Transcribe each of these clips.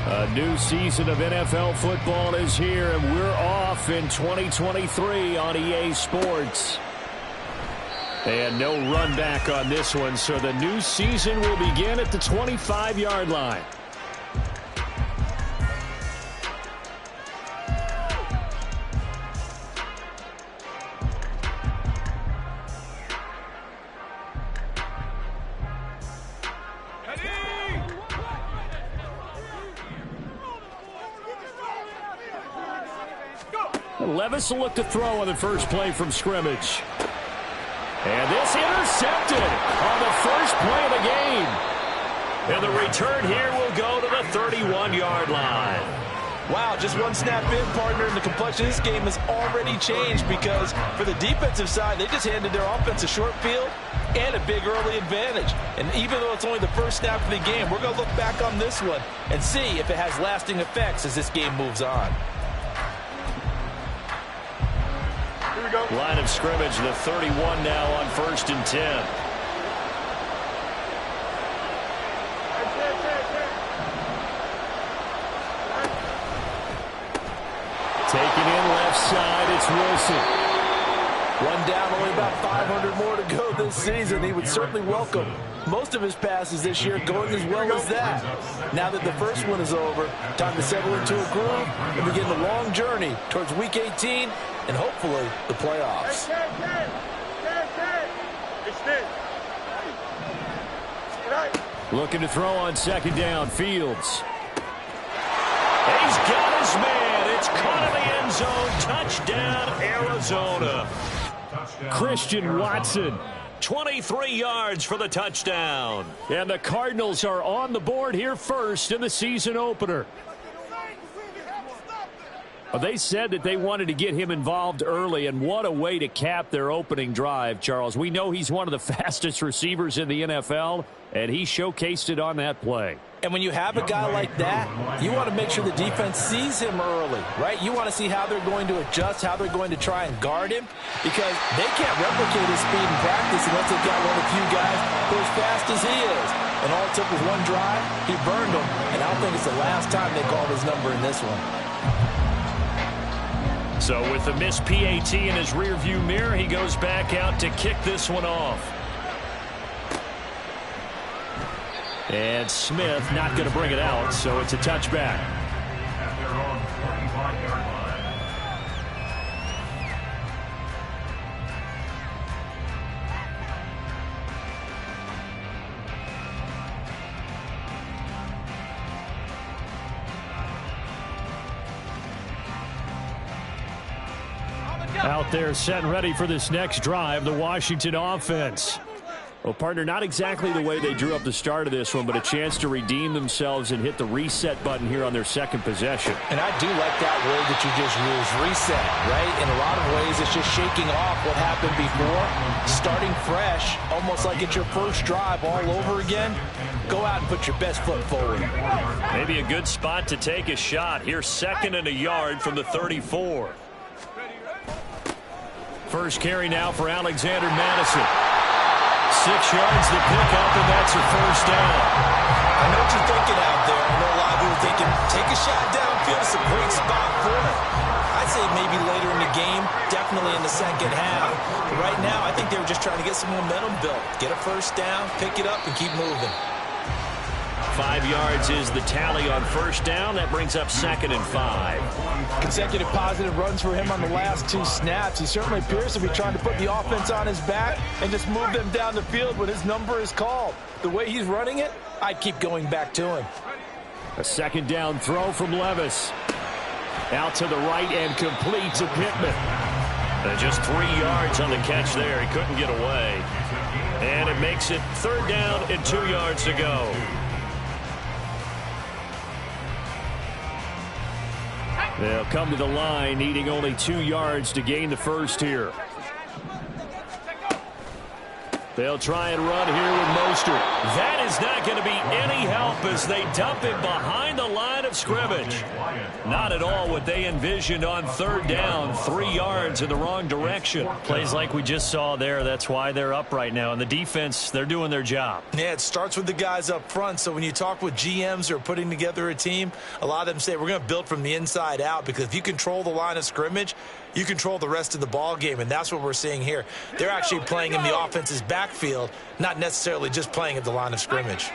A new season of NFL football is here, and we're off in 2023 on EA Sports. And no run back on this one, so the new season will begin at the 25-yard line. Levis will look to throw on the first play from scrimmage. And this intercepted on the first play of the game. And the return here will go to the 31-yard line. Wow, just one snap in, partner, and the complexion of this game has already changed because for the defensive side, they just handed their offense a short field and a big early advantage. And even though it's only the first snap of the game, we're going to look back on this one and see if it has lasting effects as this game moves on. Line of scrimmage, the 31 now on 1st and 10. Taken in left side, it's Wilson. One down, only about 500 more to go this season. He would certainly welcome most of his passes this year going as well as that. Now that the first one is over, time to settle into a groove and begin the long journey towards Week 18 and hopefully the playoffs. Looking to throw on second down, Fields. He's got his man. It's caught in the end zone. Touchdown, Arizona. Christian Watson, 23 yards for the touchdown. And the Cardinals are on the board here first in the season opener. They said that they wanted to get him involved early, and what a way to cap their opening drive, Charles. We know he's one of the fastest receivers in the NFL, and he showcased it on that play. And when you have a guy like that, you want to make sure the defense sees him early, right? You want to see how they're going to adjust, how they're going to try and guard him, because they can't replicate his speed in practice unless they've got one of the few guys who are as fast as he is. And all it took was one drive, he burned him, and I don't think it's the last time they called his number in this one. So with the missed PAT in his rearview mirror, he goes back out to kick this one off. And Smith not going to bring it out, so it's a touchback. Out there set and ready for this next drive, the Washington offense. Well, partner, not exactly the way they drew up the start of this one, but a chance to redeem themselves and hit the reset button here on their second possession. And I do like that word that you just used, reset, right? In a lot of ways, it's just shaking off what happened before, starting fresh, almost like it's your first drive all over again. Go out and put your best foot forward. Maybe a good spot to take a shot. Here's 2nd and a yard from the 34. First carry now for Alexander Madison. 6 yards to pick up, and that's a first down. I know what you're thinking out there. I know a lot of people are thinking, take a shot downfield. It's a great spot for it. I'd say maybe later in the game, definitely in the second half. But right now, I think they were just trying to get some momentum built. Get a first down, pick it up, and keep moving. 5 yards is the tally on first down. That brings up 2nd and 5. Consecutive positive runs for him on the last 2 snaps. He certainly appears to be trying to put the offense on his back and just move them down the field when his number is called. The way he's running it, I'd keep going back to him. A 2nd down throw from Levis. Out to the right and complete to Pittman. Just 3 yards on the catch there. He couldn't get away. And it makes it 3rd down and 2 yards to go. They'll come to the line, needing only 2 yards to gain the first here. They'll try and run here with Mostert. That is not going to be any help as they dump him behind the line line of scrimmage. Not at all what they envisioned on third down. 3 yards in the wrong direction. Plays like we just saw there. That's why they're up right now. And the defense, they're doing their job. Yeah, it starts with the guys up front. So when you talk with GMs who are putting together a team, a lot of them say we're going to build from the inside out, because if you control the line of scrimmage, you control the rest of the ball game, and that's what we're seeing here. They're actually playing in the offense's backfield, not necessarily just playing at the line of scrimmage.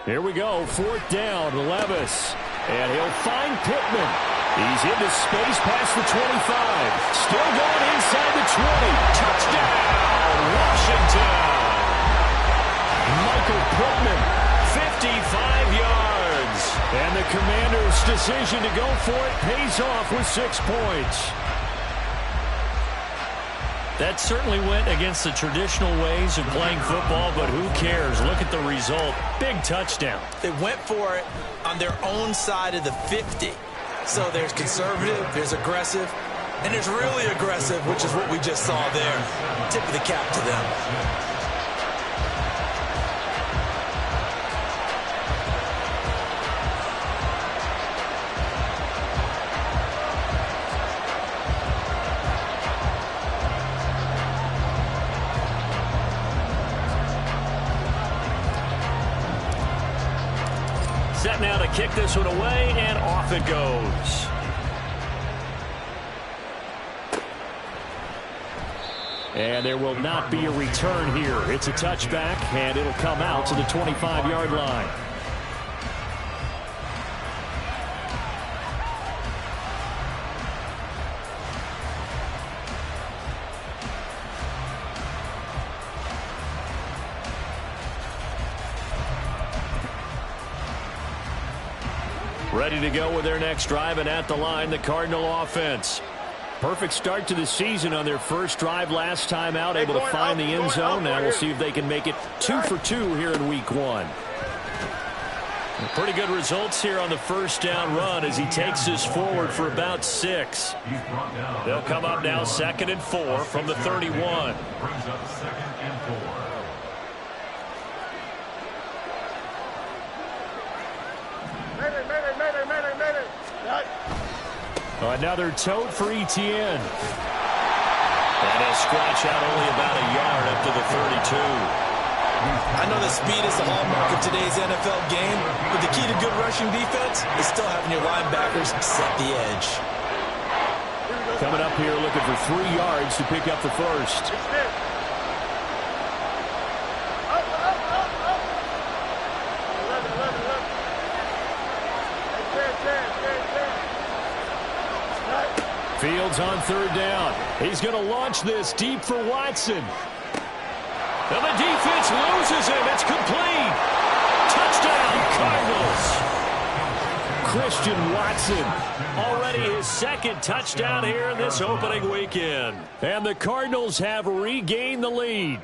Here we go, 4th down, Levis. And he'll find Pittman. He's into space past the 25. Still going inside the 20. Touchdown, Washington. Michael Pittman, 55 yards. And the Commanders' decision to go for it pays off with 6 points. That certainly went against the traditional ways of playing football, but who cares? Look at the result. Big touchdown. They went for it on their own side of the 50. So there's conservative, there's aggressive, and there's really aggressive, which is what we just saw there. Tip of the cap to them. Set now to kick this one away, and off it goes. And there will not be a return here. It's a touchback, and it'll come out to the 25-yard line. Ready to go with their next drive, and at the line, the Cardinal offense. Perfect start to the season on their first drive last time out, able to find the end zone. Now we'll see if they can make it 2 for 2 here in week 1. Pretty good results here on the first down run as he takes this forward for about 6. They'll come up now 2nd and 4 from the 31. Another tote for Etienne. And he'll scratch out only about a yard up to the 32. I know that speed is the hallmark of today's NFL game, but the key to good rushing defense is still having your linebackers set the edge. Coming up here looking for 3 yards to pick up the first. Fields on 3rd down. He's going to launch this deep for Watson. And the defense loses him. It's complete. Touchdown, Cardinals. Christian Watson, already his 2nd touchdown here in this opening weekend. And the Cardinals have regained the lead.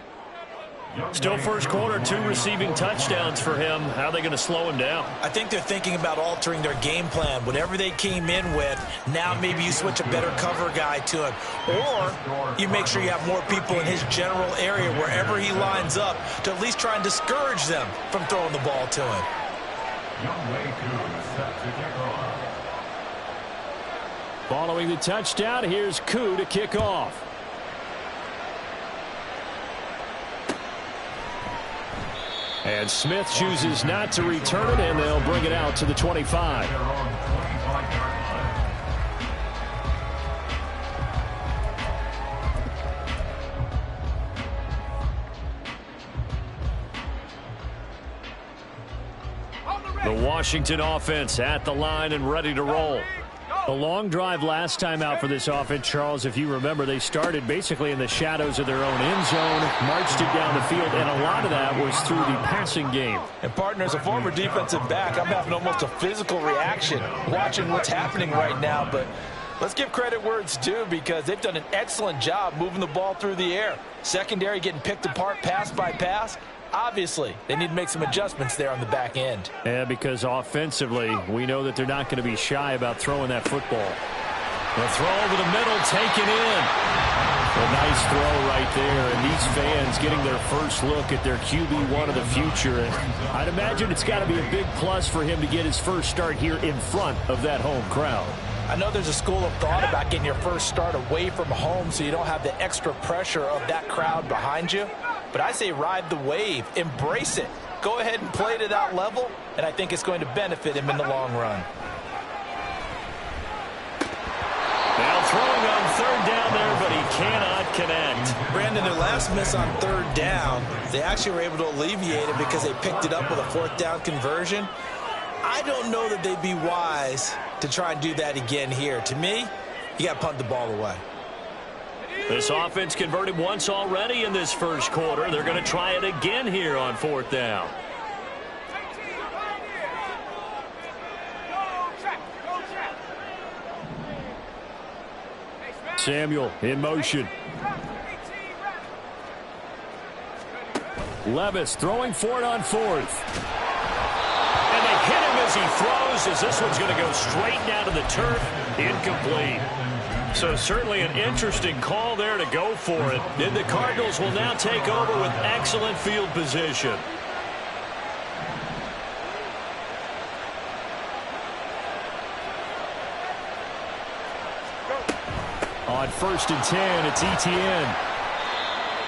Still first quarter, 2 receiving touchdowns for him. How are they going to slow him down? I think they're thinking about altering their game plan. Whatever they came in with, now maybe you switch a better cover guy to him. Or you make sure you have more people in his general area wherever he lines up to at least try and discourage them from throwing the ball to him. Following the touchdown, here's Koo to kick off. And Smith chooses not to return it, and they'll bring it out to the 25. The Washington offense at the line and ready to roll. A long drive last time out for this offense, Charles. If you remember, they started basically in the shadows of their own end zone, marched it down the field, and a lot of that was through the passing game. And, partner, as a former defensive back, I'm having almost a physical reaction watching what's happening right now. But let's give credit where it's due, because they've done an excellent job moving the ball through the air. Secondary getting picked apart pass by pass. Obviously, they need to make some adjustments there on the back end. Yeah, because offensively, we know that they're not going to be shy about throwing that football. The throw over the middle, taken in. A nice throw right there, and these fans getting their first look at their QB1 of the future. And I'd imagine it's got to be a big plus for him to get his first start here in front of that home crowd. I know there's a school of thought about getting your first start away from home so you don't have the extra pressure of that crowd behind you. But I say ride the wave, embrace it. Go ahead and play to that level, and I think it's going to benefit him in the long run. Now throwing on third down there, but he cannot connect. Brandon, their last miss on third down, they actually were able to alleviate it because they picked it up with a fourth down conversion. I don't know that they'd be wise to try and do that again here. To me, you got to punt the ball away. This offense converted once already in this first quarter. They're going to try it again here on fourth down. Samuel in motion. Levis throwing for it on fourth. And they hit him as he throws, as this one's going to go straight down to the turf. Incomplete. So certainly an interesting call there to go for it. And the Cardinals will now take over with excellent field position. On 1st and 10, it's ETN.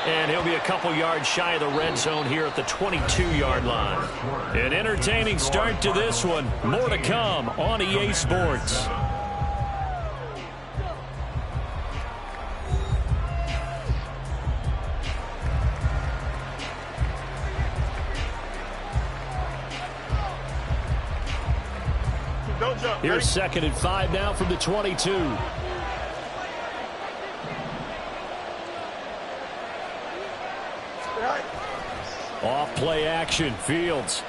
And he'll be a couple yards shy of the red zone here at the 22-yard line. An entertaining start to this one. More to come on EA Sports. Here's 2nd and 5 now from the 22. Off play action, Fields.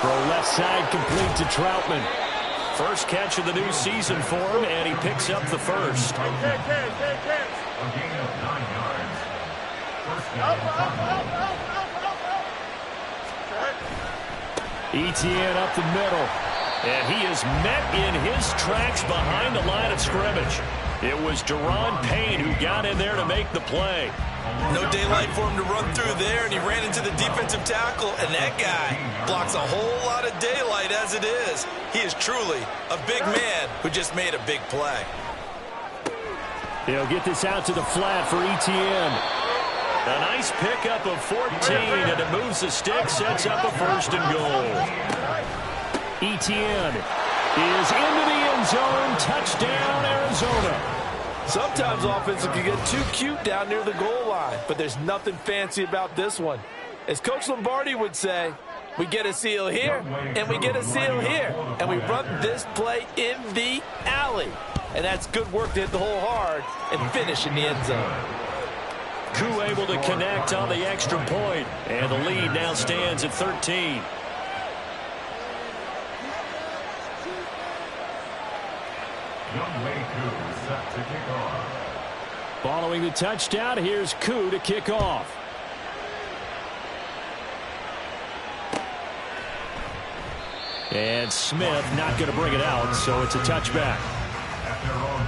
Throw left side complete to Troutman. First catch of the new season for him, and he picks up the first. ETN up the middle, and he is met in his tracks behind the line of scrimmage. It was Deron Payne who got in there to make the play. No daylight for him to run through there, and he ran into the defensive tackle, and that guy blocks a whole lot of daylight as it is. He is truly a big man who just made a big play. He'll get this out to the flat for ETN. A nice pickup of 14, and it moves the stick, sets up a 1st and goal. ETN is into the end zone. Touchdown, Arizona. Sometimes offensive can get too cute down near the goal line, but there's nothing fancy about this one. As Coach Lombardi would say, we get a seal here, and we get a seal here, and we run this play in the alley. And that's good work to hit the hole hard and finish in the end zone. Koo able to connect on the extra point, and the lead now stands at 13. Following the touchdown, here's Koo to kick off. And Smith not going to bring it out, so it's a touchback. At their own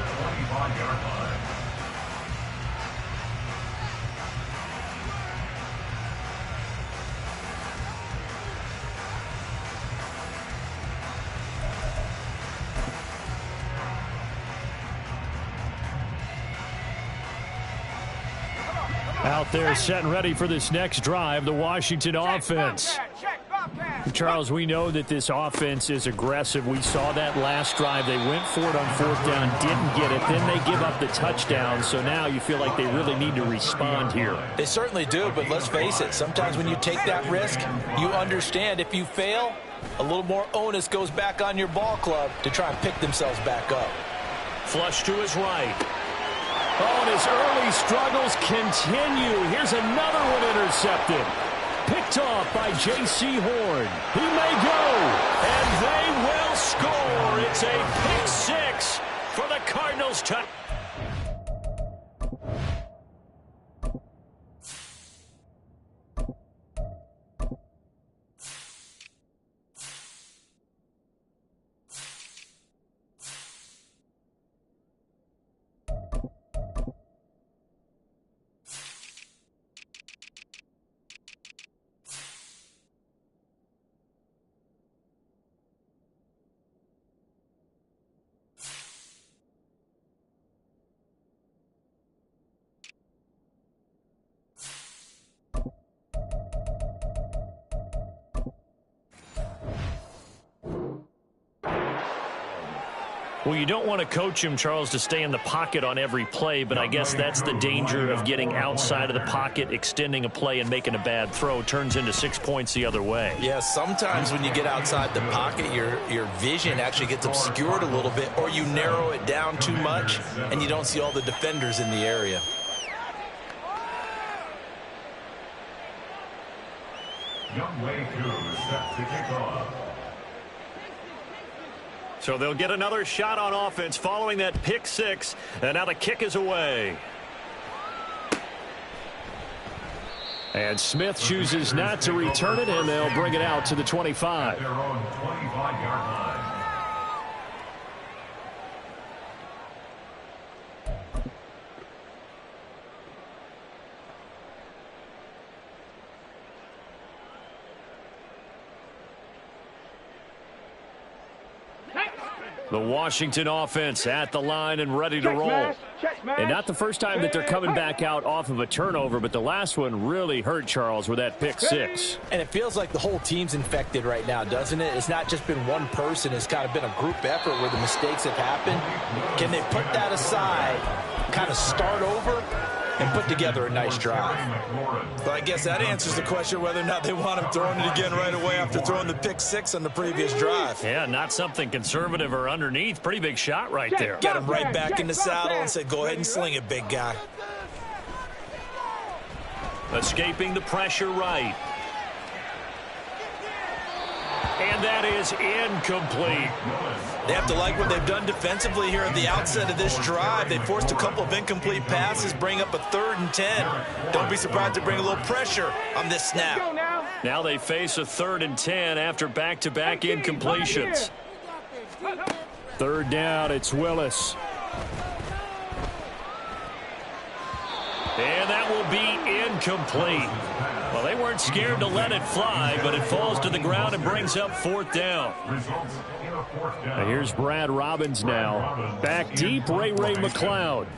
25-yard line. Out there set and ready for this next drive, the Washington offense. Charles, we know that this offense is aggressive. We saw that last drive. They went for it on 4th down, didn't get it. Then they give up the touchdown. So now you feel like they really need to respond here. They certainly do, but let's face it. Sometimes when you take that risk, you understand if you fail, a little more onus goes back on your ball club to try and pick themselves back up. Flush to his right. Oh, and his early struggles continue. Here's another one intercepted. Picked off by J.C. Horn. He may go, and they will score. It's a pick 6 for the Cardinals. Well, you don't want to coach him, Charles, to stay in the pocket on every play, but I guess that's the danger of getting outside of the pocket, extending a play, and making a bad throw. Turns into 6 points the other way. Yeah, sometimes when you get outside the pocket, your vision actually gets obscured a little bit, or you narrow it down too much, and you don't see all the defenders in the area. Young Wei Koo set to kick off. So they'll get another shot on offense following that pick six, and now the kick is away. And Smith chooses not to return it, and they'll bring it out to the 25. Their own 25-yard line. The Washington offense at the line and ready to roll. And not the first time that they're coming back out off of a turnover, but the last one really hurt, Charles, with that pick six. And it feels like the whole team's infected right now, doesn't it? It's not just been one person. It's kind of been a group effort where the mistakes have happened. Can they put that aside, kind of start over, and put together a nice drive? But I guess that answers the question whether or not they want him throwing it again right away after throwing the pick six on the previous drive. Yeah, not something conservative or underneath. Pretty big shot right there. Get him right back in the saddle and said, go ahead and sling it, big guy. Escaping the pressure right. And that is incomplete. They have to like what they've done defensively here at the outset of this drive. They forced a couple of incomplete passes, bring up a 3rd and 10. Don't be surprised to bring a little pressure on this snap. Now they face a 3rd and 10 after back-to-back incompletions. 3rd down, it's Willis. And that will be incomplete. Well, they weren't scared to let it fly, but it falls to the ground and brings up 4th down. Now here's Brad Robbins now. Back deep, Ray McLeod.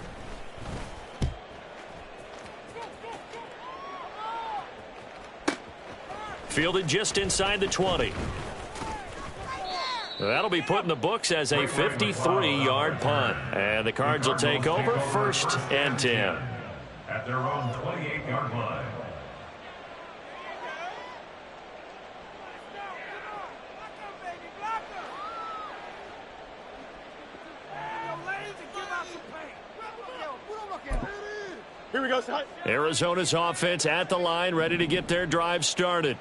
Fielded just inside the 20. That'll be put in the books as a 53-yard punt. And the Cards will take over 1st and 10. At their own 28-yard line. Here we go, son. Arizona's offense at the line, ready to get their drive started.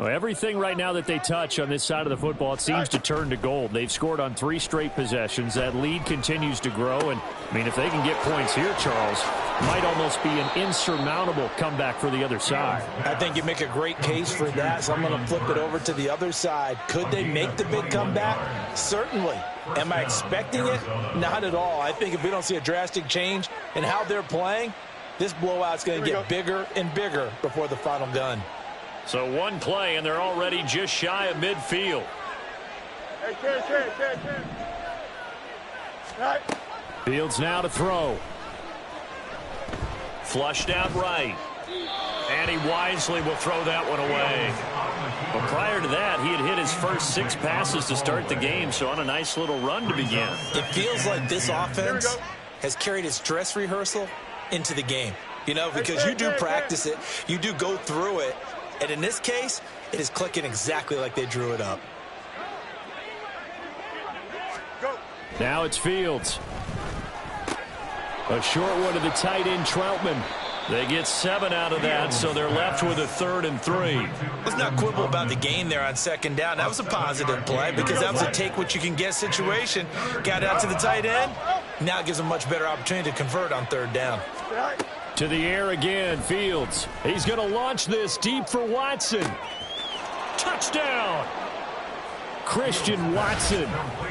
Well, everything right now that they touch on this side of the football, it seems to turn to gold. They've scored on 3 straight possessions. That lead continues to grow. And, I mean, if they can get points here, Charles, might almost be an insurmountable comeback for the other side. I think you make a great case for that, so I'm going to flip it over to the other side. Could they make the big comeback? Certainly. Am I expecting it? Not at all. I think if we don't see a drastic change in how they're playing, this blowout's going to get bigger and bigger before the final gun. So one play, and they're already just shy of midfield. Fields now to throw. Flushed out right. And he wisely will throw that one away. But prior to that, he had hit his first 6 passes to start the game, so on a nice little run to begin. It feels like this offense has carried its dress rehearsal into the game. You know, because you do practice it, you do go through it, and in this case, it is clicking exactly like they drew it up. Now it's Fields. A short one to the tight end, Troutman. They get 7 out of that, so they're left with a 3rd and 3. Let's not quibble about the gain there on 2nd down. That was a positive play because that was a take-what-you-can-get situation. Got out to the tight end. Now it gives them a much better opportunity to convert on 3rd down. To the air again, Fields. He's going to launch this deep for Watson. Touchdown! Christian Watson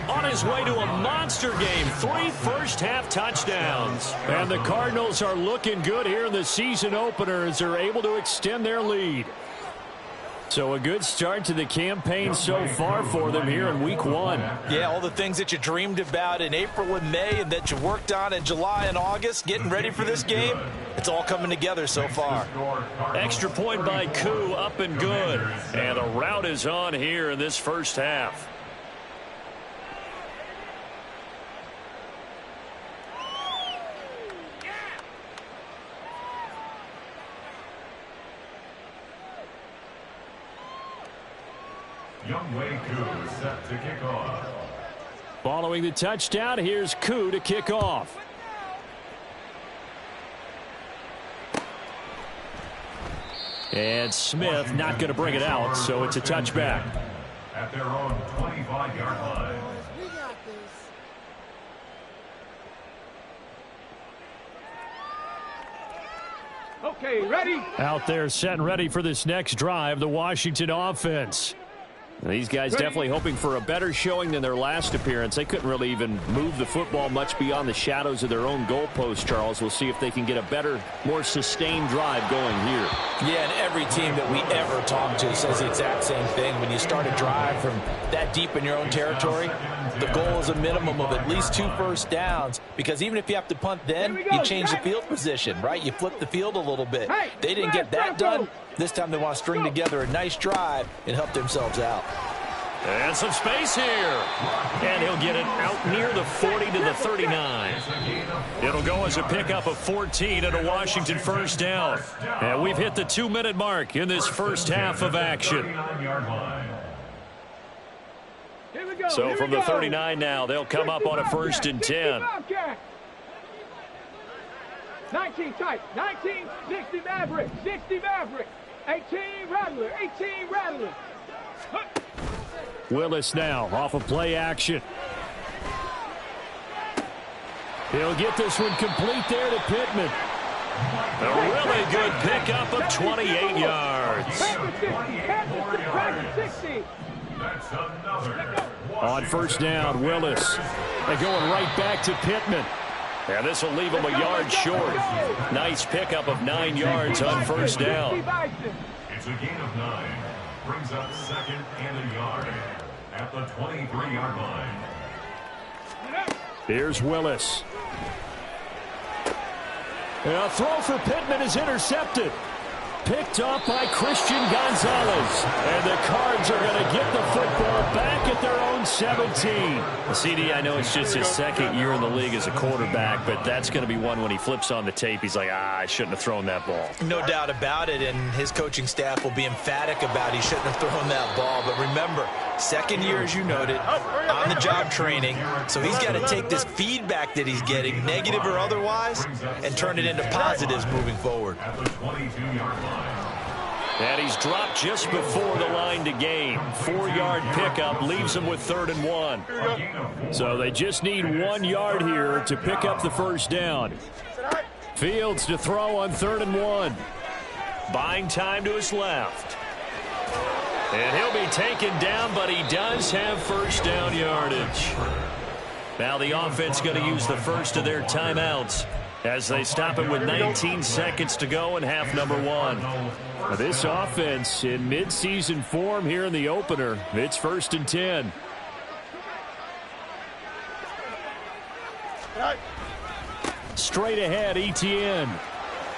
on his way to a monster game. 3 first-half touchdowns. And the Cardinals are looking good here in the season opener as they're able to extend their lead. So a good start to the campaign so far for them here in week 1. Yeah, all the things that you dreamed about in April and May and that you worked on in July and August, getting ready for this game, it's all coming together so far. Extra point by Koo, up and good. And a rout is on here in this first half. Youngway Koo set to kick off. Following the touchdown, here's Koo to kick off. And Smith not going to bring it out, so it's a touchback. At their own 25-yard line. We got this. Okay, ready? Out there set and ready for this next drive, the Washington offense. These guys definitely hoping for a better showing than their last appearance. They couldn't really even move the football much beyond the shadows of their own goalpost, Charles. We'll see if they can get a better, more sustained drive going here. Yeah, and every team that we ever talk to says the exact same thing. When you start a drive from that deep in your own territory, the goal is a minimum of at least 2 first downs, because even if you have to punt then, you change the field position, right? You flip the field a little bit. They didn't get that done. This time they want to string together a nice drive and help themselves out. And some space here. And he'll get it out near the 40 to the 39. It'll go as a pickup of 14 and a Washington first down. And we've hit the 2-minute mark in this first half of action. So from the 39 now, they'll come up on a 1st and 10. 19 tight, 19, 60 Maverick, 60 Maverick, 18 Rattler, 18 Rattler. Willis now off of play action. He'll get this one complete there to Pittman. A really good pickup of 28 yards. On 1st down, Willis. They're going right back to Pittman. And this will leave him a yard short. Nice pickup of 9 yards on 1st down. It's a gain of 9. Brings up 2nd and a yard at the 23-yard line. Here's Willis. And a throw for Pittman is intercepted. Picked up by Christian Gonzalez. And the Cards are going to get the football back at their own 17. CD, I know it's just his 2nd year in the league as a quarterback, but that's going to be one when he flips on the tape. He's like, I shouldn't have thrown that ball. No doubt about it, and his coaching staff will be emphatic about he shouldn't have thrown that ball. But remember, 2nd year, as you noted, on-the-job training, so he's got to take this feedback that he's getting, negative or otherwise, and turn it into positives moving forward. At the 22-yard line. And he's dropped just before the line to gain. 4-yard pickup leaves him with 3rd and 1. So they just need 1 yard here to pick up the 1st down. Fields to throw on 3rd and 1. Buying time to his left. And he'll be taken down, but he does have 1st down yardage. Now the offense going to use the first of their timeouts as they stop it with 19 seconds to go in half number 1. Now this offense in midseason form here in the opener. It's 1st and 10. Straight ahead, ETN.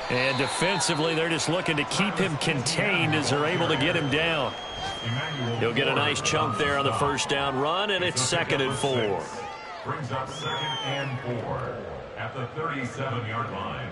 And defensively, they're just looking to keep him contained as they're able to get him down. He'll get a nice chunk there on the 1st down run, and it's 2nd and 4. Brings up 2nd and 4 at the 37-yard line.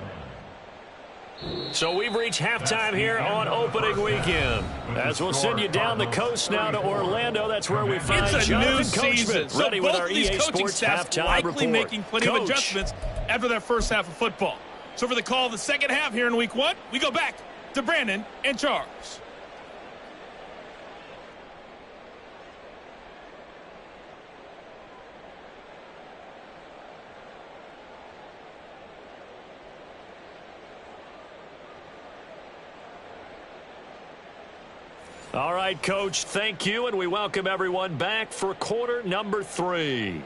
So we've reached halftime here on opening weekend. As we'll send you down the coast now to Orlando. That's where we find it's a new Jonathan season. So ready both with our of these EA coaching Sports staffs halftime likely report. making plenty of adjustments after their first half of football. So for the call of the second half here in week 1, we go back to Brandon and Charles. All right, Coach, thank you, and we welcome everyone back for quarter number 3.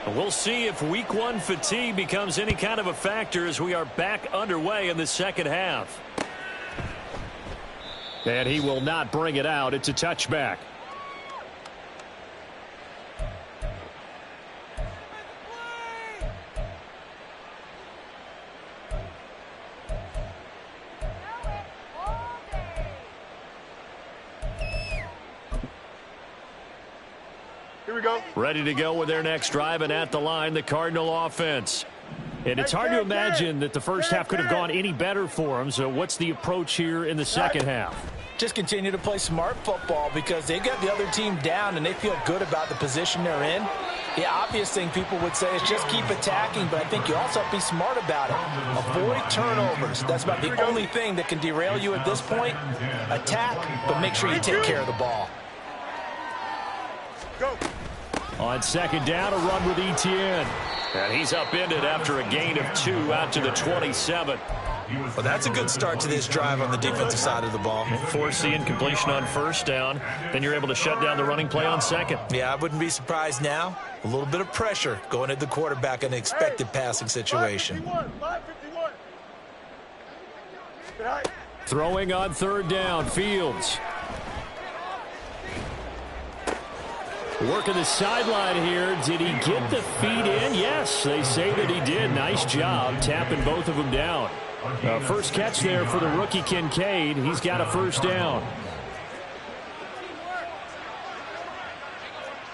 We'll see if week one fatigue becomes any kind of a factor as we are back underway in the second half. And he will not bring it out. It's a touchback. Ready to go with their next drive, and at the line, the Cardinal offense. And it's hard to imagine that the first half could have gone any better for them. So what's the approach here in the second half? Just continue to play smart football because they got the other team down and they feel good about the position they're in. The obvious thing people would say is just keep attacking, but I think you also have to be smart about it. Avoid turnovers. That's about the only thing that can derail you at this point. Attack, but make sure you take care of the ball. Go. On second down, a run with ETN. And he's upended after a gain of 2 out to the 27. Well, that's a good start to this drive on the defensive side of the ball. Force the incompletion on first down. Then you're able to shut down the running play on second. Yeah, I wouldn't be surprised now. A little bit of pressure going at the quarterback in an expected passing situation. 551. Throwing on third down, Fields. Working the sideline here. Did he get the feet in? Yes, they say that he did. Nice job tapping both of them down. First catch there for the rookie Kincaid. He's got a first down.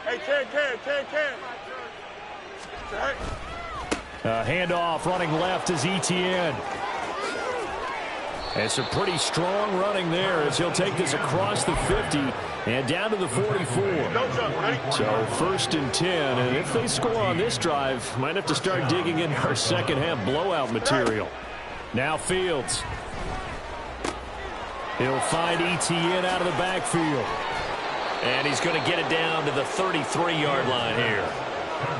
Hey, Ken. Handoff running left is ETN. And some pretty strong running there as he'll take this across the 50 and down to the 44. So first and 10. And if they score on this drive, might have to start digging in our second half blowout material. Now Fields. He'll find ETN out of the backfield. And he's going to get it down to the 33-yard line here.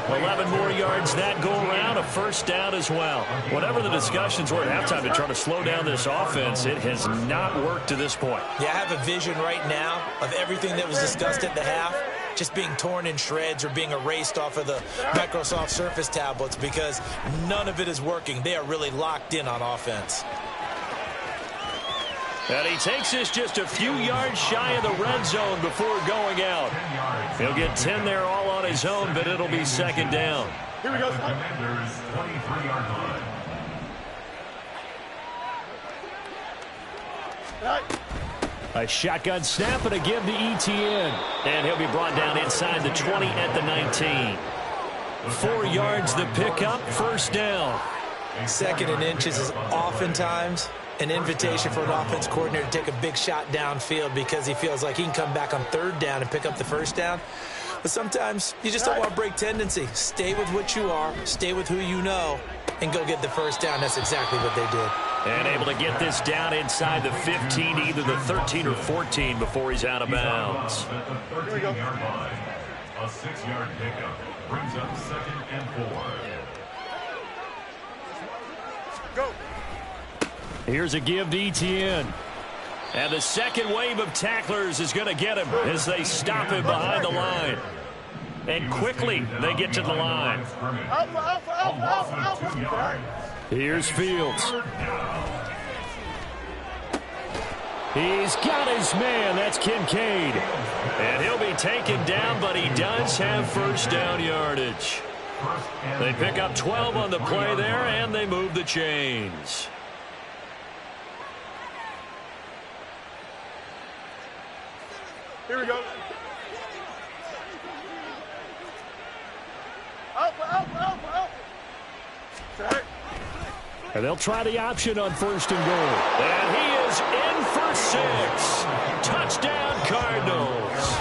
11 more yards that go around, a first down as well. Whatever the discussions were at halftime to try to slow down this offense, it has not worked to this point. Yeah, I have a vision right now of everything that was discussed at the half just being torn in shreds or being erased off of the Microsoft Surface tablets because none of it is working. They are really locked in on offense. And he takes this just a few yards shy of the red zone before going out. He'll get 10 there all on his own, but it'll be second down. Here we go. Commanders 23-yard line. A shotgun snap and a give to ETN. And he'll be brought down inside the 20 at the 19. 4 yards the pickup, first down. Second and inches is oftentimes an invitation for an offense coordinator to take a big shot downfield because he feels like he can come back on third down and pick up the first down. But sometimes you just don't want to break tendency. Stay with what you are, stay with who you know, and go get the first down. That's exactly what they did. And able to get this down inside the 15, either the 13 or 14 before he's out of bounds. At the 13-yard line, a 6-yard pickup brings up second and 4. Go. Here's a give to ETN. And the second wave of tacklers is going to get him as they stop him behind the line. And quickly they get to the line. Here's Fields. He's got his man. That's Kincaid. And he'll be taken down, but he does have first down yardage. They pick up 12 on the play there, and they move the chains. Here we go. And they'll try the option on first and goal. And he is in for 6. Touchdown, Cardinals.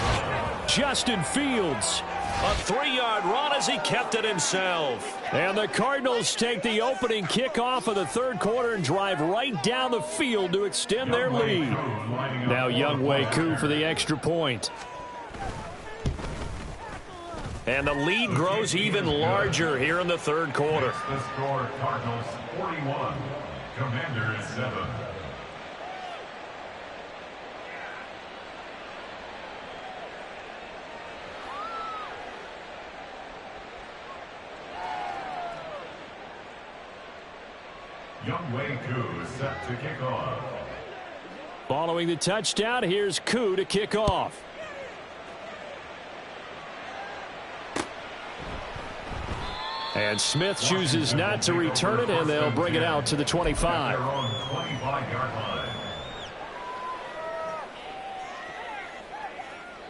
Justin Fields, a 3-yard run as he kept it himself. And the Cardinals take the opening kickoff of the third quarter and drive right down the field to extend their lead. Now Younghoe Koo for the extra point. And the lead grows even larger here in the third quarter. The score, Cardinals 41, Commanders 7. Youngway Koo is set to kick off. Following the touchdown, here's Koo to kick off. And Smith chooses not to return it, and they'll bring it out to the 25. They're on 25-yard line.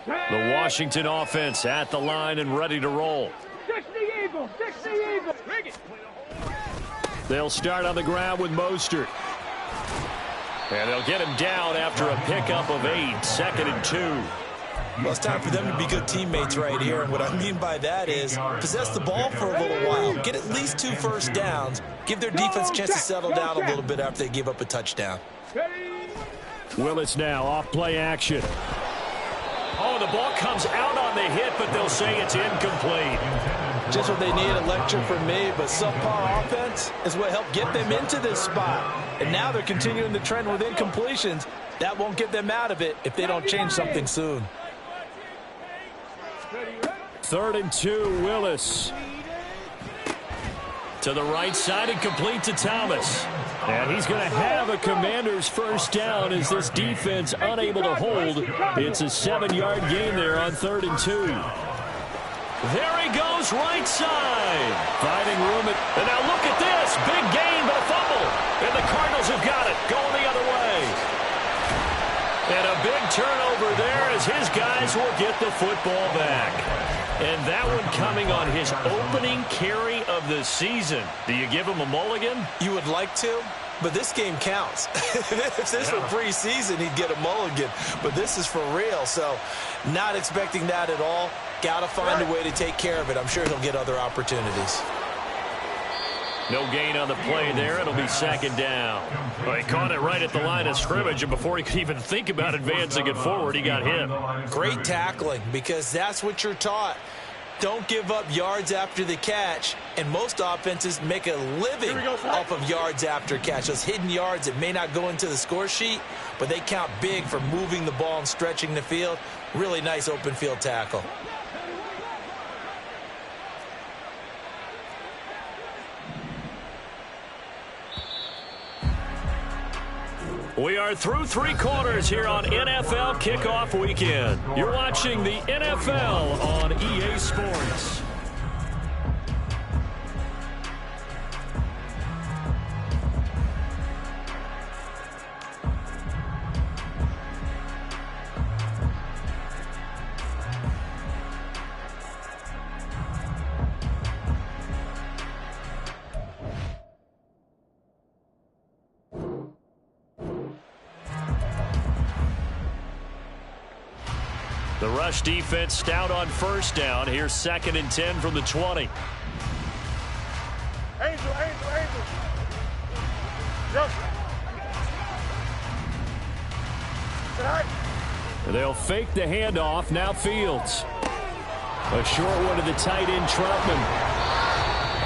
The Washington offense at the line and ready to roll. 60 Eagles, 60 Eagles. Bring it. They'll start on the ground with Mostert. And they'll get him down after a pickup of 8, 2nd and 2. Well, it's time for them to be good teammates right here. And what I mean by that is possess the ball for a little while. Get at least 2 first downs. Give their defense a chance to settle down a little bit after they give up a touchdown. Willis now off play action. Oh, the ball comes out on the hit, but they'll say it's incomplete. Just what they need, a lecture from me, but subpar offense is what helped get them into this spot. And now they're continuing the trend with incompletions. That won't get them out of it if they don't change something soon. 3rd and 2, Willis. To the right side and complete to Thomas. And he's going to have a Commander's first down as this defense unable to hold. It's a 7-yard gain there on 3rd and 2. There he goes, right side. Finding room. And now look at this. Big gain, but a fumble. And the Cardinals have got it. Going the other way. And a big turnover there as his guys will get the football back. And that one coming on his opening carry of the season. Do you give him a mulligan? You would like to, but this game counts. If this were preseason, he'd get a mulligan. But this is for real, so not expecting that at all. Got to find a way to take care of it. I'm sure he'll get other opportunities. No gain on the play there. It'll be 2nd down. Well, he caught it right at the line of scrimmage, and before he could even think about advancing it forward, he got hit. Great tackling, because that's what you're taught. Don't give up yards after the catch, and most offenses make a living off of yards after catch. Those hidden yards that may not go into the score sheet, but they count big for moving the ball and stretching the field. Really nice open field tackle. We are through 3 quarters here on NFL Kickoff Weekend. You're watching the NFL on EA Sports. The rush defense stout on first down. Here's 2nd and 10 from the 20. Angel. Jump. They'll fake the handoff. Now Fields. A short one to the tight end, Troutman.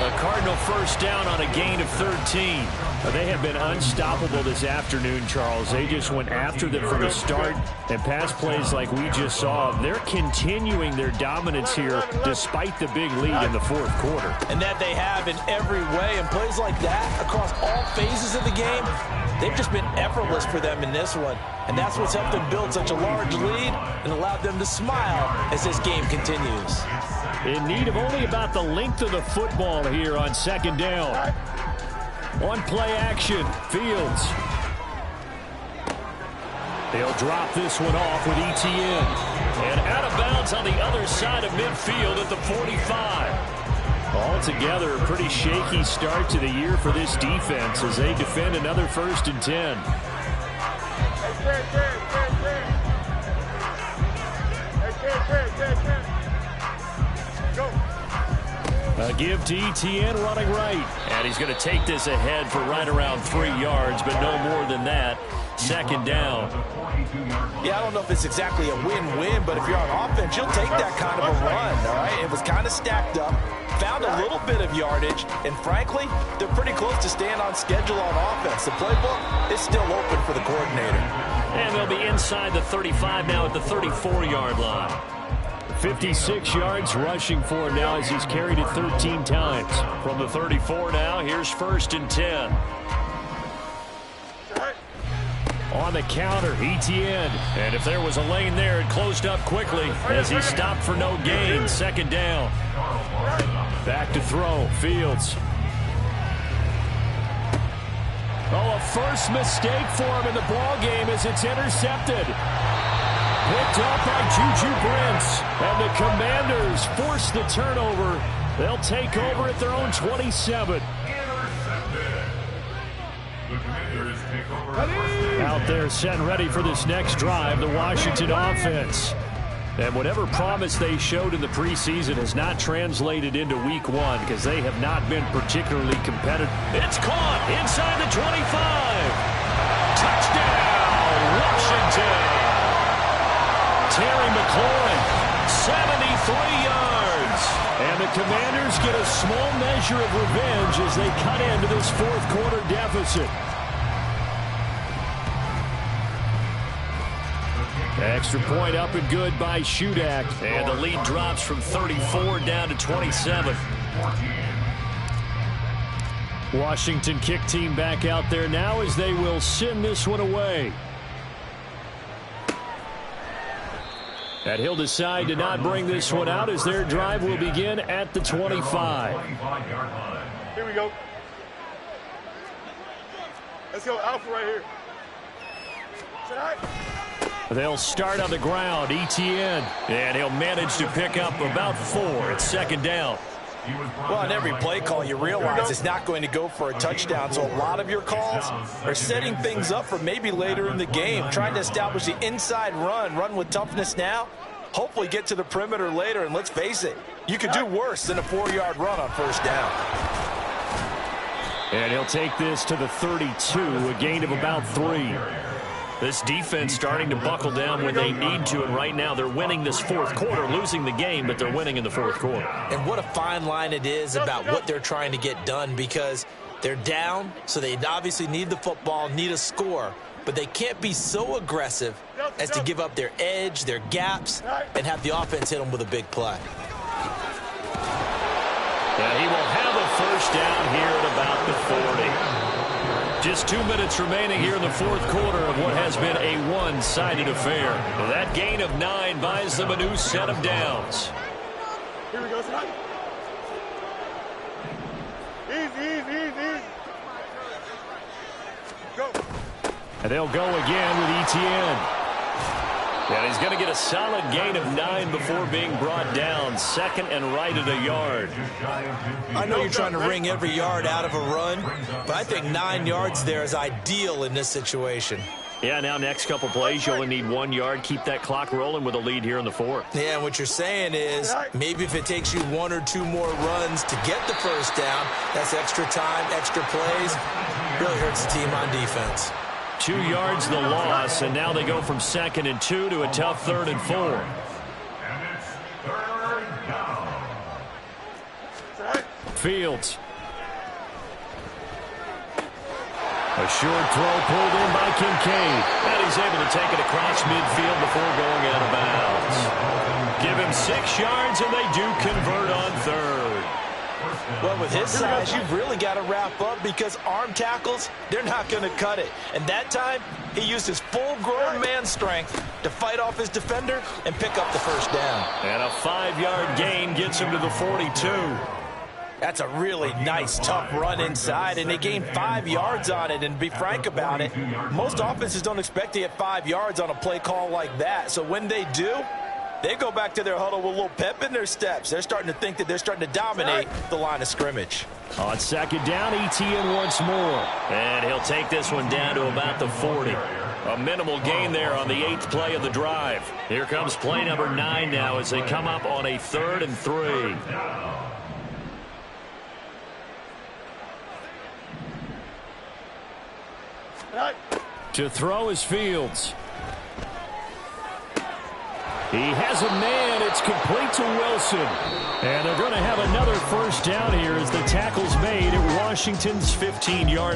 A Cardinal first down on a gain of 13. They have been unstoppable this afternoon, Charles. They just went after them from the start, and pass plays like we just saw. They're continuing their dominance here despite the big lead in the 4th quarter. And that they have in every way. And plays like that across all phases of the game, they've just been effortless for them in this one. And that's what's helped them build such a large lead and allowed them to smile as this game continues. In need of only about the length of the football here on 2nd down. On play action, Fields. They'll drop this one off with ETN. And out of bounds on the other side of midfield at the 45. Altogether, a pretty shaky start to the year for this defense as they defend another 1st and 10. A give to ETN running right. And he's going to take this ahead for right around 3 yards, but no more than that. 2nd down. Yeah, I don't know if it's exactly a win-win, but if you're on offense, you'll take that kind of a run, all right? It was kind of stacked up, found a little bit of yardage, and frankly, they're pretty close to staying on schedule on offense. The playbook is still open for the coordinator. And they'll be inside the 35 now at the 34-yard line. 56 yards rushing for him now as he's carried it 13 times. From the 34 now, here's 1st and 10. on the counter. ETN. And if there was a lane there, it closed up quickly as he stopped for no gain. Second down. Back to throw. Fields. Oh, a first mistake for him in the ball game as it's intercepted. Picked up by Juju Brents. And the Commanders force the turnover. They'll take over at their own 27. Out there set and ready for this next drive, the Washington offense. And whatever promise they showed in the preseason has not translated into week one because they have not been particularly competitive. It's caught inside the 25. Touchdown, Washington. Terry McLaurin, 73 yards. And the Commanders get a small measure of revenge as they cut into this fourth quarter deficit. Extra point up and good by Shudak. And the lead drops from 34 down to 27. Washington kick team back out there now as they will send this one away. And he'll decide to not bring this one out as their drive will begin at the 25. Here we go. Let's go Alpha right here. Tonight. They'll start on the ground. ETN. And he'll manage to pick up about 4. It's second down. Well, on every play call, you realize it's not going to go for a touchdown. So a lot of your calls are setting things up for maybe later in the game, trying to establish the inside run with toughness now, hopefully get to the perimeter later. And let's face it, you could do worse than a 4-yard run on first down. And he'll take this to the 32, a gain of about 3. This defense starting to buckle down when they need to, and right now they're winning this fourth quarter, losing the game, but they're winning in the fourth quarter. And what a fine line it is about what they're trying to get done, because they're down, so they obviously need the football, need a score, but they can't be so aggressive as to give up their edge, their gaps, and have the offense hit them with a big play. Yeah, he will have a first down here at about the 40. Just 2 minutes remaining here in the fourth quarter of what has been a one-sided affair. That gain of 9 buys them a new set of downs. Here we go, son. Easy. Go. And they'll go again with ETN. And he's going to get a solid gain of 9 before being brought down. Second and right at a yard. I know you're trying to wring every yard out of a run, but I think 9 yards there is ideal in this situation. Yeah, now next couple plays, you only need 1 yard. Keep that clock rolling with a lead here in the fourth. Yeah, and what you're saying is maybe if it takes you 1 or 2 more runs to get the first down, that's extra time, extra plays. Really hurts the team on defense. 2 yards the loss, and now they go from 2nd and 2 to a tough 3rd and 4. And it's 3rd down. Fields. A short throw pulled in by Kincaid. And he's able to take it across midfield before going out of bounds. Give him 6 yards, and they do convert on 3rd. Well, with his size, you've really got to wrap up because arm tackles, they're not going to cut it. And that time, he used his full-grown man strength to fight off his defender and pick up the first down. And a 5-yard gain gets him to the 42. That's a really nice, tough run inside, and they gained 5 yards on it. And to be frank about it, most offenses don't expect to get 5 yards on a play call like that. So when they do, they go back to their huddle with a little pep in their steps. They're starting to think that they're starting to dominate the line of scrimmage. On second down, ETN once more. And he'll take this one down to about the 40. A minimal gain there on the 8th play of the drive. Here comes play number 9 now as they come up on a 3rd and 3. To throw is Fields. He has a man. It's complete to Wilson. And they're going to have another first down here as the tackle's made at Washington's 15-yard line.